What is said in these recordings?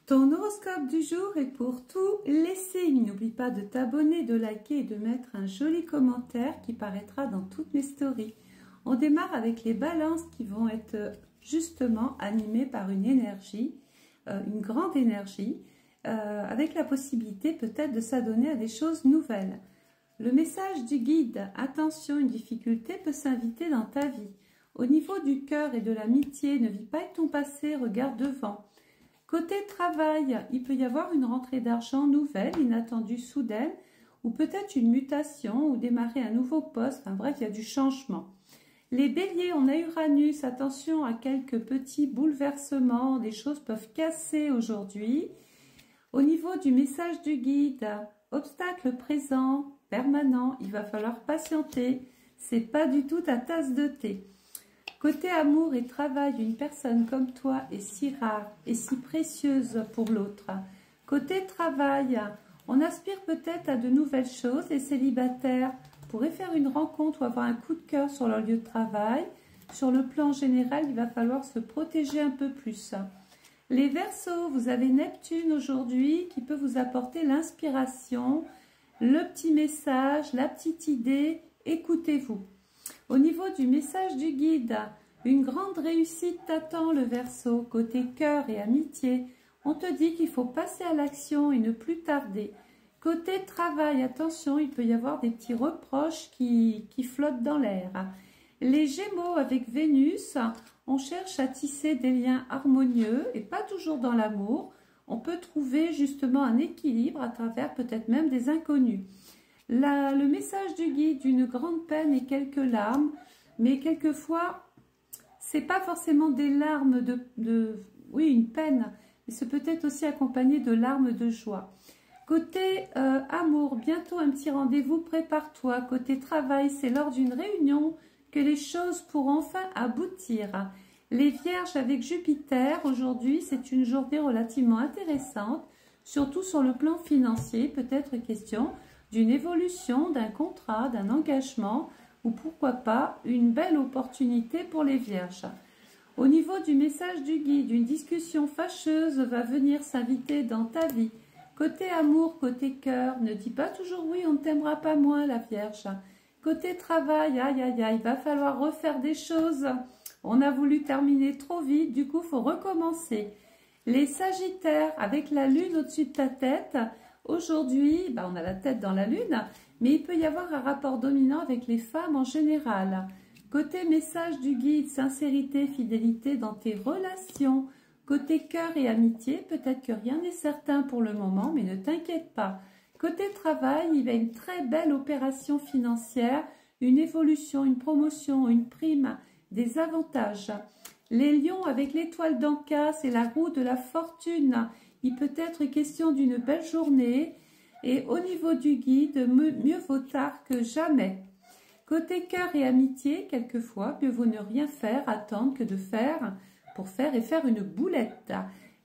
Ton horoscope du jour est pour tous les signes. N'oublie pas de t'abonner, de liker et de mettre un joli commentaire qui paraîtra dans toutes mes stories. On démarre avec les balances qui vont être justement animées par une énergie, une grande énergie, avec la possibilité peut-être de s'adonner à des choses nouvelles. Le message du guide, attention, une difficulté peut s'inviter dans ta vie. Au niveau du cœur et de l'amitié, ne vis pas avec ton passé, regarde devant. Côté travail, il peut y avoir une rentrée d'argent nouvelle, inattendue, soudaine, ou peut-être une mutation, ou démarrer un nouveau poste, enfin bref, il y a du changement. Les béliers, on a Uranus, attention à quelques petits bouleversements, des choses peuvent casser aujourd'hui. Au niveau du message du guide, obstacle présent, permanent, il va falloir patienter, c'est pas du tout ta tasse de thé. Côté amour et travail, une personne comme toi est si rare et si précieuse pour l'autre. Côté travail, on aspire peut-être à de nouvelles choses. Les célibataires pourraient faire une rencontre ou avoir un coup de cœur sur leur lieu de travail. Sur le plan général, il va falloir se protéger un peu plus. Les Verseaux, vous avez Neptune aujourd'hui qui peut vous apporter l'inspiration, le petit message, la petite idée. Écoutez-vous. Au niveau du message du guide, une grande réussite t'attend le Verseau. Côté cœur et amitié, on te dit qu'il faut passer à l'action et ne plus tarder. Côté travail, attention, il peut y avoir des petits reproches qui flottent dans l'air. Les Gémeaux avec Vénus, on cherche à tisser des liens harmonieux et pas toujours dans l'amour. On peut trouver justement un équilibre à travers peut-être même des inconnus. Le message du guide, une grande peine et quelques larmes, mais quelquefois, c'est pas forcément des larmes oui, une peine, mais c'est peut-être aussi accompagné de larmes de joie. Côté amour, bientôt un petit rendez-vous, prépare-toi. Côté travail, c'est lors d'une réunion que les choses pourront enfin aboutir. Les Vierges avec Jupiter, aujourd'hui, c'est une journée relativement intéressante, surtout sur le plan financier, peut-être question d'une évolution, d'un contrat, d'un engagement ou pourquoi pas une belle opportunité pour les Vierges. Au niveau du message du guide, une discussion fâcheuse va venir s'inviter dans ta vie. Côté amour, côté cœur, ne dis pas toujours oui, on ne t'aimera pas moins la Vierge. Côté travail, aïe aïe aïe, il va falloir refaire des choses. On a voulu terminer trop vite, du coup il faut recommencer. Les Sagittaires, avec la lune au-dessus de ta tête, aujourd'hui, on a la tête dans la lune, mais il peut y avoir un rapport dominant avec les femmes en général. Côté message du guide, sincérité, fidélité dans tes relations. Côté cœur et amitié, peut-être que rien n'est certain pour le moment, mais ne t'inquiète pas. Côté travail, il y a une très belle opération financière, une évolution, une promotion, une prime, des avantages. Les lions avec l'étoile d'Anka, c'est la roue de la fortune. Il peut être question d'une belle journée et au niveau du guide, mieux vaut tard que jamais. Côté cœur et amitié, quelquefois, mieux vaut ne rien faire, attendre que de faire pour faire et faire une boulette.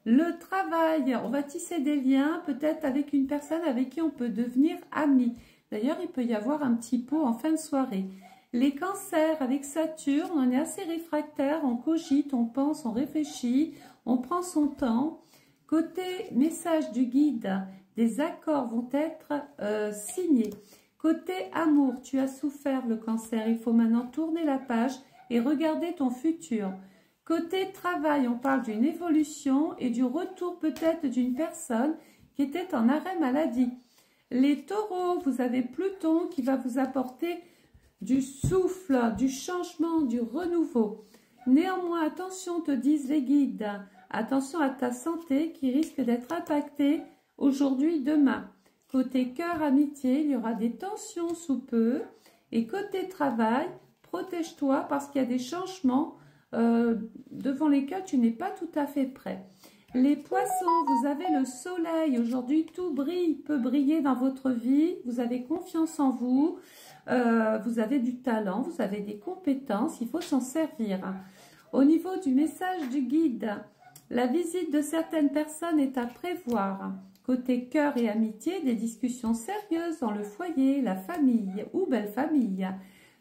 Le travail, on va tisser des liens peut-être avec une personne avec qui on peut devenir ami. D'ailleurs, il peut y avoir un petit pot en fin de soirée. Les cancers avec Saturne, on est assez réfractaire, on cogite, on pense, on réfléchit, on prend son temps. Côté message du guide, des accords vont être signés. Côté amour, tu as souffert le cancer, il faut maintenant tourner la page et regarder ton futur. Côté travail, on parle d'une évolution et du retour peut-être d'une personne qui était en arrêt maladie. Les taureaux, vous avez Pluton qui va vous apporter du souffle, du changement, du renouveau. Néanmoins, attention, te disent les guides. Attention à ta santé qui risque d'être impactée aujourd'hui, demain. Côté cœur, amitié, il y aura des tensions sous peu. Et côté travail, protège-toi parce qu'il y a des changements devant lesquels tu n'es pas tout à fait prêt. Les poissons, vous avez le soleil. Aujourd'hui, tout brille, peut briller dans votre vie. Vous avez confiance en vous. Vous avez du talent, vous avez des compétences. Il faut s'en servir. Au niveau du message du guide, la visite de certaines personnes est à prévoir. Côté cœur et amitié, des discussions sérieuses dans le foyer, la famille ou belle famille.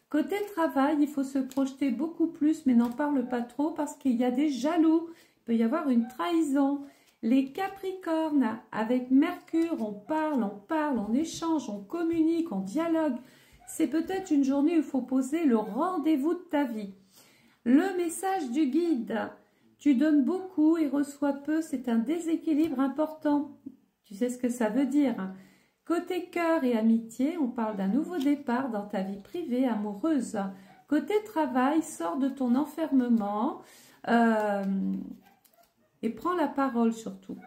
Côté travail, il faut se projeter beaucoup plus, mais n'en parle pas trop parce qu'il y a des jaloux. Il peut y avoir une trahison. Les Capricornes, avec Mercure, on parle, on échange, on communique, on dialogue. C'est peut-être une journée où il faut poser le rendez-vous de ta vie. Le message du guide, tu donnes beaucoup et reçois peu, c'est un déséquilibre important. Tu sais ce que ça veut dire. Côté cœur et amitié, on parle d'un nouveau départ dans ta vie privée, amoureuse. Côté travail, sors de ton enfermement et prends la parole surtout.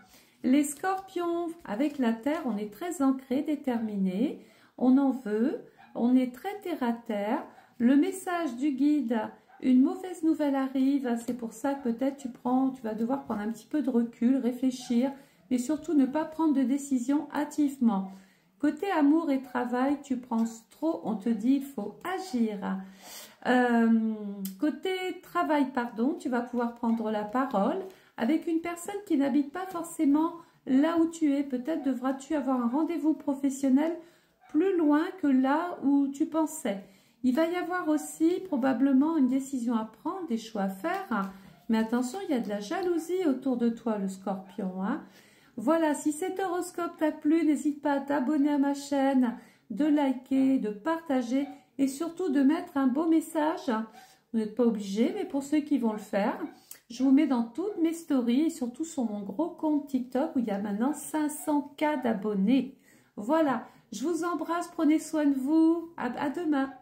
Les scorpions, avec la terre, on est très ancré, déterminé, on en veut, on est très terre à terre. Le message du guide, une mauvaise nouvelle arrive, c'est pour ça que peut-être tu vas devoir prendre un petit peu de recul, réfléchir, mais surtout ne pas prendre de décision hâtivement. Côté amour et travail, tu prends trop, on te dit il faut agir. Côté travail, pardon, tu vas pouvoir prendre la parole avec une personne qui n'habite pas forcément là où tu es. Peut-être devras-tu avoir un rendez-vous professionnel plus loin que là où tu pensais. Il va y avoir aussi probablement une décision à prendre, des choix à faire. Mais attention, il y a de la jalousie autour de toi, le scorpion. Hein. Voilà, si cet horoscope t'a plu, n'hésite pas à t'abonner à ma chaîne, de liker, de partager et surtout de mettre un beau message. Vous n'êtes pas obligé, mais pour ceux qui vont le faire, je vous mets dans toutes mes stories et surtout sur mon gros compte TikTok où il y a maintenant 500 000 d'abonnés. Voilà, je vous embrasse, prenez soin de vous. À demain.